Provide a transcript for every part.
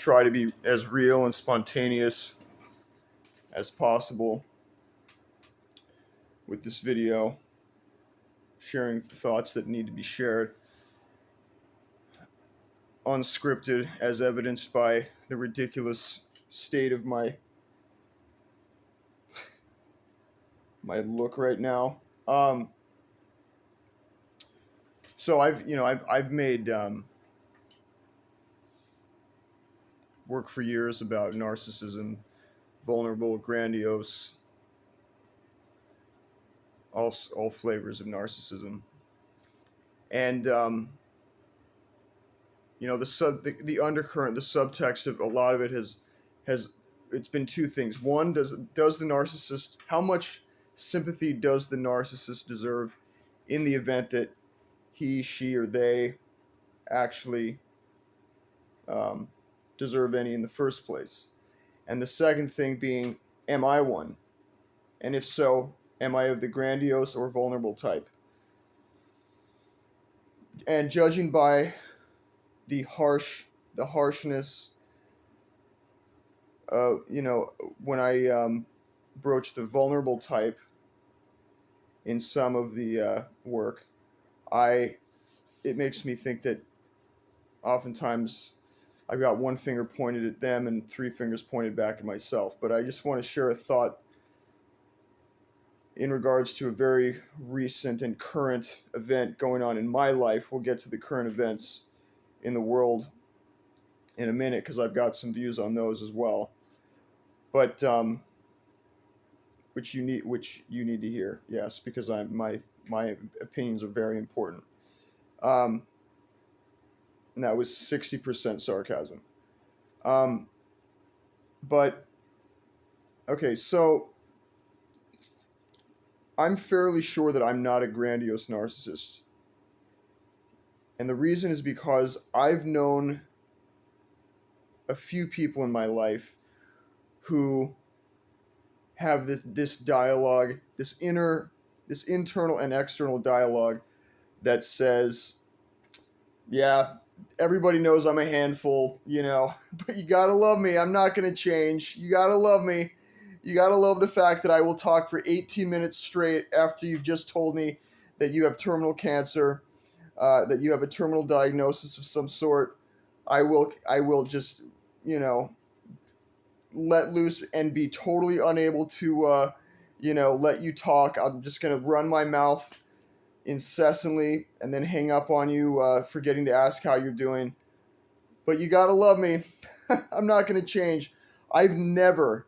try to be as real and spontaneous as possible with this video, sharing the thoughts that need to be shared, unscripted, as evidenced by the ridiculous state of my look right now. So I've made work for years about narcissism, vulnerable, grandiose, all flavors of narcissism, and the undercurrent, the subtext of a lot of it has it's been two things. One, does the narcissist, how much sympathy does the narcissist deserve in the event that he, she, or they actually deserve any in the first place? And the second thing being, am I one? And if so, am I of the grandiose or vulnerable type? And judging by the harshness, when I broach the vulnerable type in some of the work, it makes me think that oftentimes I've got one finger pointed at them and three fingers pointed back at myself. But I just want to share a thought in regards to a very recent and current event going on in my life. We'll get to the current events in the world in a minute because I've got some views on those as well. But which you need to hear, yes, because my opinions are very important. And that was 60% sarcasm. But okay, so I'm fairly sure that I'm not a grandiose narcissist. And the reason is because I've known a few people in my life who have this dialogue, this internal and external dialogue that says, yeah, everybody knows I'm a handful, but you gotta love me. I'm not gonna change. You gotta love me. You gotta love the fact that I will talk for 18 minutes straight after you've just told me that you have terminal cancer, that you have a terminal diagnosis of some sort. I will just, let loose and be totally unable to, let you talk. I'm just gonna run my mouth incessantly and then hang up on you, forgetting to ask how you're doing. But you gotta love me. I'm not gonna change. I've never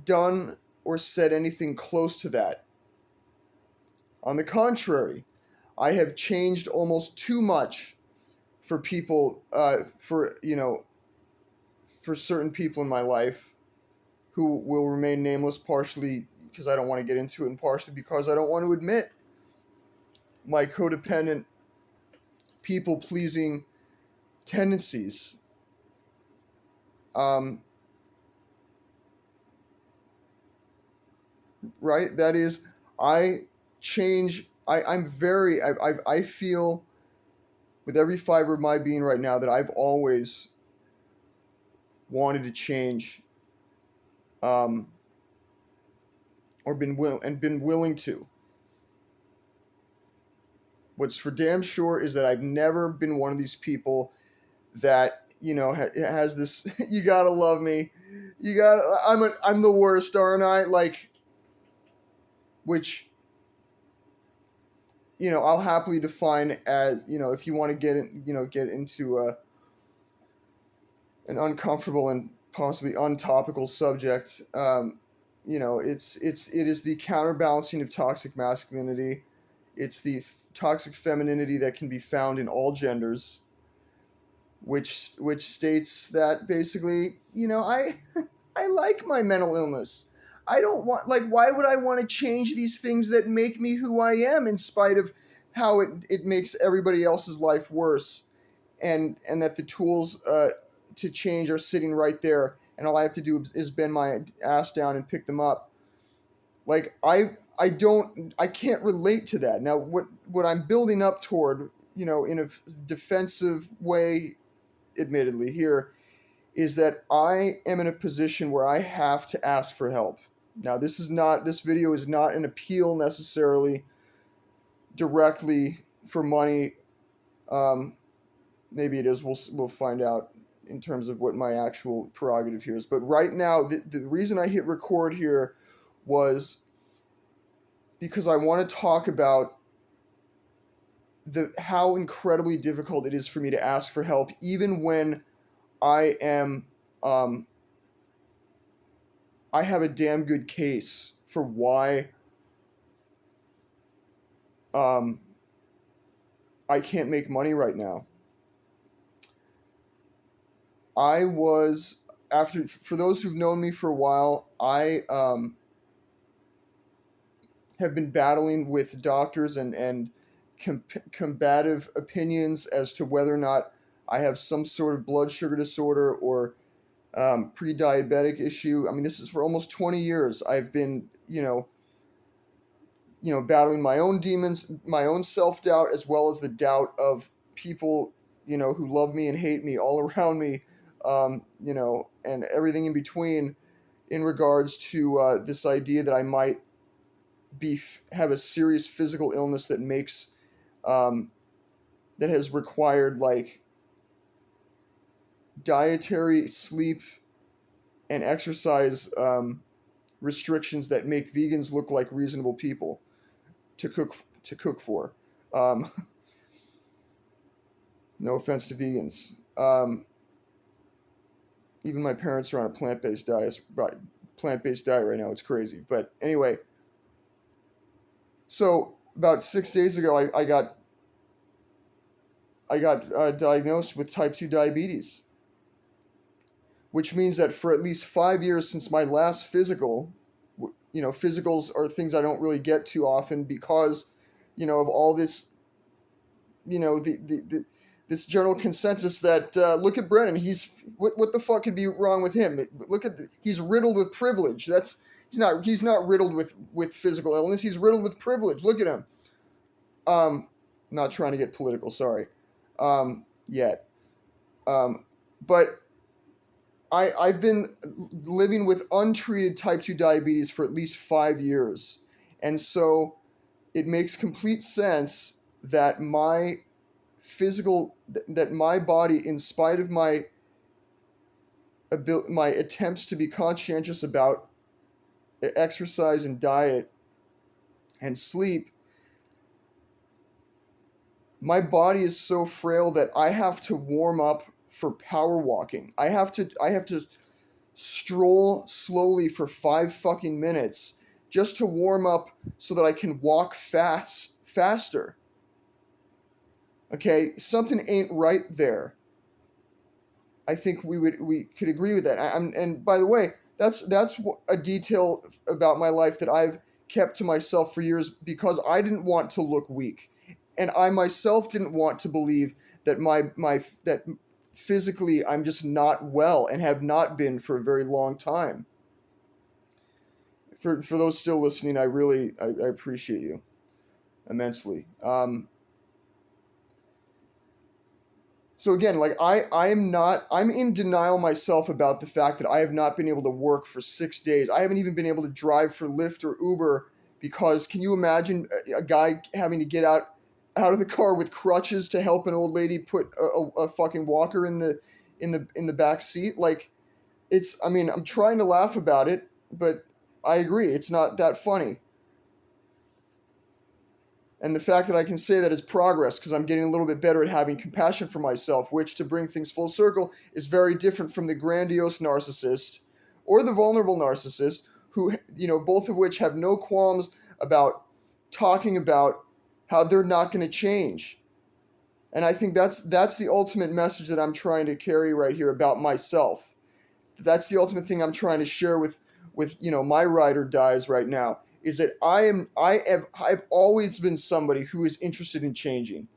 done or said anything close to that. On the contrary, I have changed almost too much for people, for certain people in my life who will remain nameless, partially because I don't want to get into it and partially because I don't want to admit my codependent, people-pleasing tendencies. Right? That is, I feel with every fiber of my being right now that I've always wanted to change, or been willing to. What's for damn sure is that I've never been one of these people that, has this, you gotta love me. I'm the worst, aren't I? Like, which, I'll happily define as, if you want to get into an uncomfortable and possibly untopical subject, it is the counterbalancing of toxic masculinity. It's the toxic femininity that can be found in all genders, which states that basically, I I like my mental illness. I don't want, why would I want to change these things that make me who I am, in spite of how it makes everybody else's life worse, and that the tools to change are sitting right there, and all I have to do is bend my ass down and pick them up. Like, I can't relate to that. Now, what I'm building up toward, in a defensive way, admittedly here, is that I am in a position where I have to ask for help. Now, this video is not an appeal necessarily directly for money. Um, Maybe it is. We'll find out in terms of what my actual prerogative here is. But right now, the reason I hit record here was because I want to talk about how incredibly difficult it is for me to ask for help, even when I am I have a damn good case for why um, I can't make money right now. I was for those who've known me for a while, I have been battling with doctors and combative opinions as to whether or not I have some sort of blood sugar disorder or pre-diabetic issue. I mean, this is for almost 20 years. I've been, battling my own demons, my own self-doubt, as well as the doubt of people, who love me and hate me all around me, and everything in between in regards to this idea that I might have a serious physical illness that makes that has required like dietary, sleep, and exercise restrictions that make vegans look like reasonable people to cook for. Um, no offense to vegans. Even my parents are on a plant-based diet right now. It's crazy. But anyway, so about 6 days ago, I got diagnosed with type 2 diabetes, which means that for at least 5 years since my last physical, physicals are things I don't really get too often because, of all this, this general consensus that look at Brennan, what the fuck could be wrong with him? He's riddled with privilege. He's not riddled with physical illness. He's riddled with privilege. Look at him. Not trying to get political, sorry. Yet. But I've been living with untreated type 2 diabetes for at least 5 years. And so it makes complete sense that my body, in spite of my attempts to be conscientious about exercise and diet and sleep, my body is so frail that I have to warm up for power walking. I have to stroll slowly for 5 fucking minutes just to warm up so that I can walk faster. Okay, something ain't right there. I think we could agree with that. And by the way, that's a detail about my life that I've kept to myself for years because I didn't want to look weak, and I myself didn't want to believe that that physically I'm just not well and have not been for a very long time. For those still listening, I appreciate you immensely. So again, like I'm in denial myself about the fact that I have not been able to work for 6 days. I haven't even been able to drive for Lyft or Uber because can you imagine a guy having to get out of the car with crutches to help an old lady put a fucking walker in the back seat? Like I mean, I'm trying to laugh about it, but I agree, it's not that funny. And the fact that I can say that is progress because I'm getting a little bit better at having compassion for myself, which, to bring things full circle, is very different from the grandiose narcissist or the vulnerable narcissist, who, both of which have no qualms about talking about how they're not going to change. And I think that's the ultimate message that I'm trying to carry right here about myself. That's the ultimate thing I'm trying to share with my ride or dies right now. Is that I've always been somebody who is interested in changing.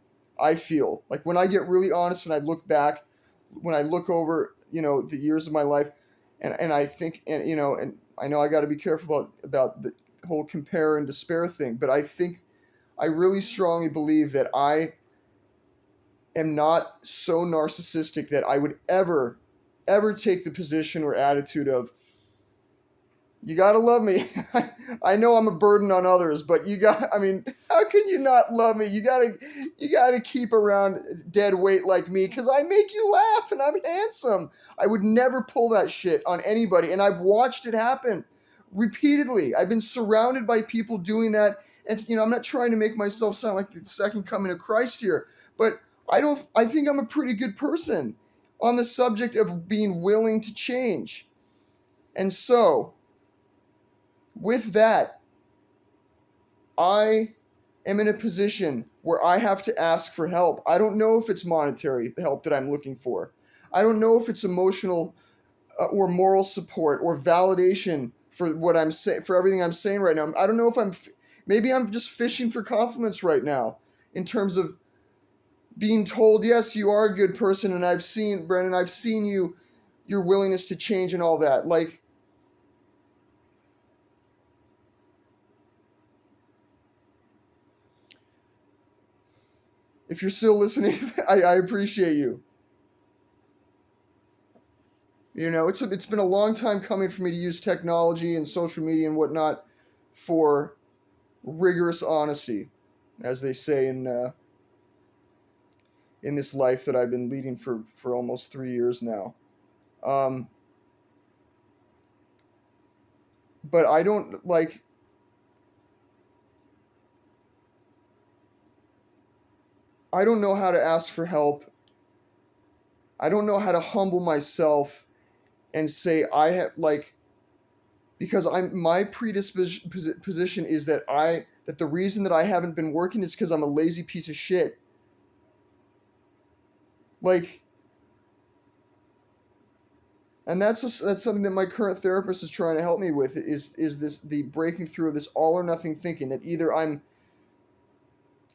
I feel like when I get really honest and I look back, when I look over, the years of my life, and I think, and I know I got to be careful about the whole compare and despair thing, but I really strongly believe that I am not so narcissistic that I would ever take the position or attitude of, you gotta love me. I know I'm a burden on others, but I mean, how can you not love me? You gotta keep around dead weight like me because I make you laugh and I'm handsome. I would never pull that shit on anybody, and I've watched it happen repeatedly. I've been surrounded by people doing that, and I'm not trying to make myself sound like the second coming of Christ here, but I think I'm a pretty good person on the subject of being willing to change. And so, with that, I am in a position where I have to ask for help. I don't know if it's monetary help that I'm looking for. I don't know if it's emotional or moral support or validation for what I'm saying, for everything I'm saying right now. I don't know if maybe I'm just fishing for compliments right now in terms of being told, yes, you are a good person, and Brennan, I've seen your willingness to change and all that. Like, if you're still listening, I appreciate you. It's been a long time coming for me to use technology and social media and whatnot for rigorous honesty, as they say in this life that I've been leading for almost 3 years now. But I don't know how to ask for help. I don't know how to humble myself and say because my predisposition is that the reason that I haven't been working is because I'm a lazy piece of shit. And that's something that my current therapist is trying to help me with is the breaking through of this all or nothing thinking that either I'm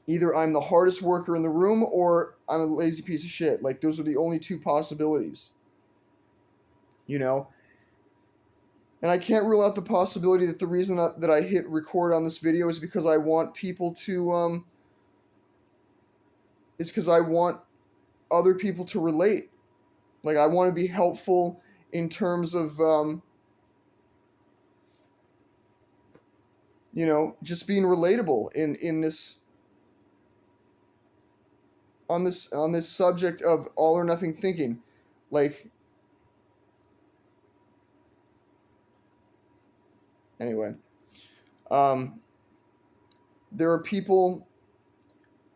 the hardest worker in the room or I'm a lazy piece of shit. Like, those are the only two possibilities. And I can't rule out the possibility that the reason that I hit record on this video is because I want people to it's because I want other people to relate. Like, I want to be helpful in terms of just being relatable in this on this subject of all or nothing thinking. Anyway, there are people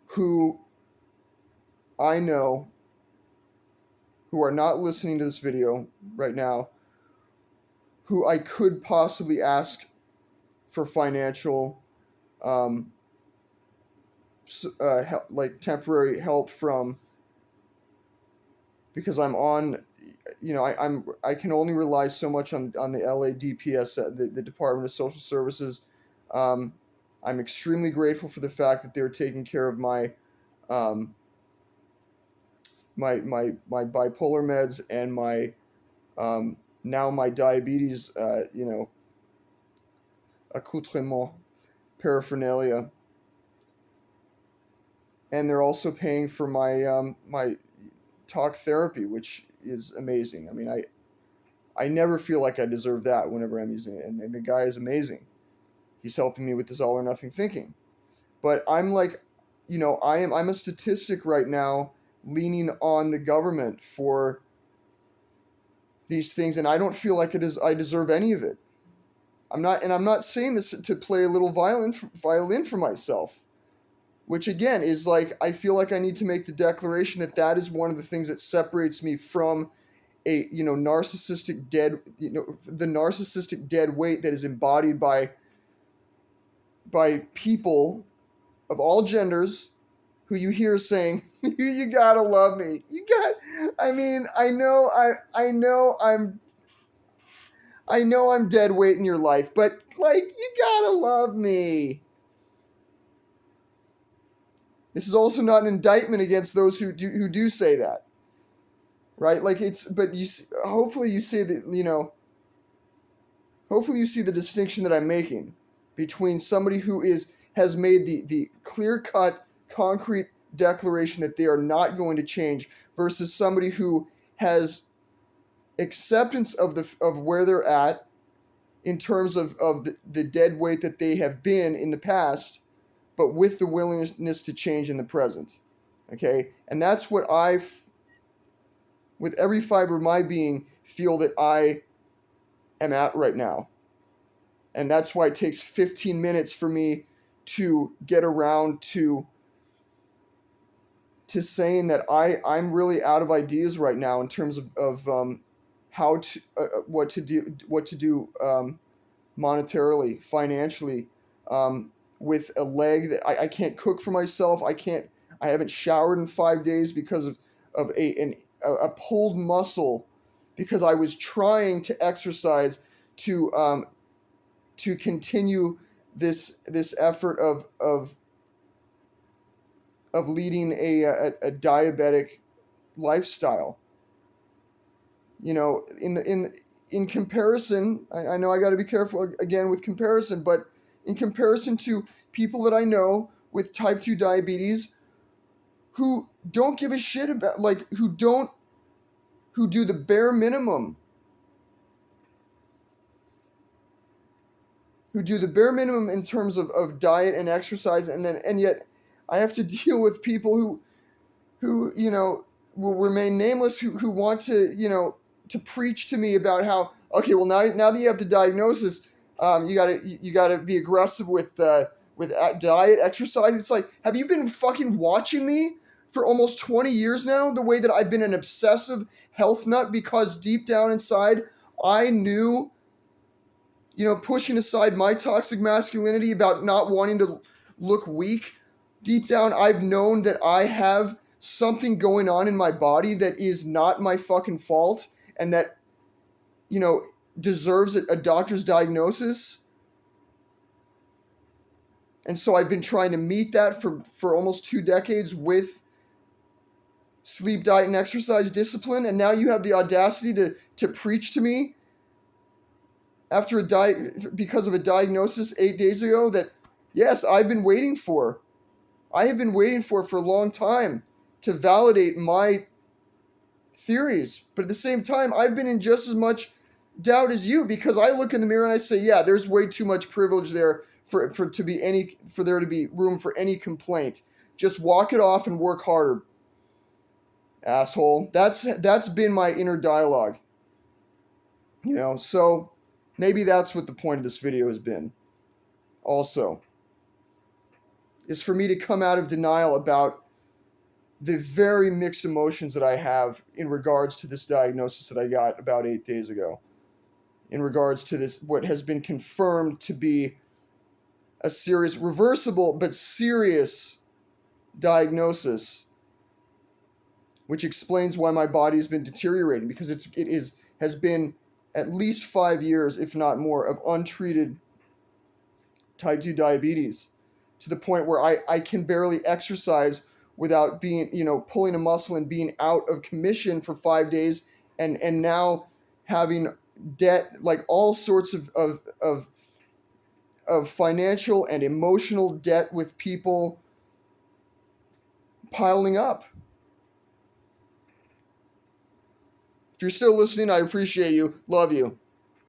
who I know who are not listening to this video right now, who I could possibly ask for financial temporary help from, because I'm on, I can only rely so much on the LADPS, the Department of Social Services. I'm extremely grateful for the fact that they're taking care of my my bipolar meds and my now my diabetes accoutrement paraphernalia, and they're also paying for my talk therapy, which is amazing. I mean, I never feel like I deserve that whenever I'm using it, and the guy is amazing. He's helping me with this all or nothing thinking. But I'm I'm a statistic right now, leaning on the government for these things, and I don't feel like I deserve any of it. I'm not saying this to play a little violin for myself, which again is I feel like I need to make the declaration that is one of the things that separates me from a narcissistic the narcissistic dead weight that is embodied by people of all genders who you hear saying, you gotta love me. I mean, I know I'm dead weight in your life, but you gotta love me. This is also not an indictment against those who do say that, right? Hopefully you see that, hopefully you see the distinction that I'm making between somebody who has made the clear-cut, concrete declaration that they are not going to change, versus somebody who has acceptance of where they're at in terms of the dead weight that they have been in the past, but with the willingness to change in the present. Okay? And that's what with every fiber of my being, feel that I am at right now. And that's why it takes 15 minutes for me to get around to saying that I'm really out of ideas right now in terms of how to what to do monetarily, financially, with a leg that I can't cook for myself. I haven't showered in 5 days because of a pulled muscle, because I was trying to exercise to continue this effort of leading a diabetic lifestyle. You know, in comparison, I know I got to be careful again with comparison, but in comparison to people that I know with type 2 diabetes who don't give a shit about, like, who do the bare minimum, in terms of diet and exercise, and yet I have to deal with people who you know, will remain nameless, who want to, you know, to preach to me about how, okay, well, now that you have the diagnosis, you gotta be aggressive with diet, exercise. It's like, have you been fucking watching me for almost 20 years now? The way that I've been an obsessive health nut, because deep down inside, I knew, you know, pushing aside my toxic masculinity about not wanting to look weak, deep down, I've known that I have something going on in my body that is not my fucking fault, and that, you know, deserves a doctor's diagnosis. And so I've been trying to meet that for almost 2 decades with sleep, diet, and exercise discipline. And now you have the audacity to preach to me after because of a diagnosis 8 days ago that, yes, I have been waiting for a long time to validate my theories. But at the same time, I've been in just as much doubt as you, because I look in the mirror and I say, yeah, there's way too much privilege there for there to be room for any complaint. Just walk it off and work harder, asshole. That's been my inner dialogue. You know, so maybe that's what the point of this video has been. Also, is for me to come out of denial about the very mixed emotions that I have in regards to this diagnosis that I got about 8 days ago. In regards to this, what has been confirmed to be a serious, reversible, but serious diagnosis, which explains why my body has been deteriorating, because has been at least 5 years, if not more, of untreated type 2 diabetes, to the point where I can barely exercise without being, you know, pulling a muscle and being out of commission for 5 days, and now having debt, like all sorts of financial and emotional debt with people piling up. If you're still listening, I appreciate you. Love you.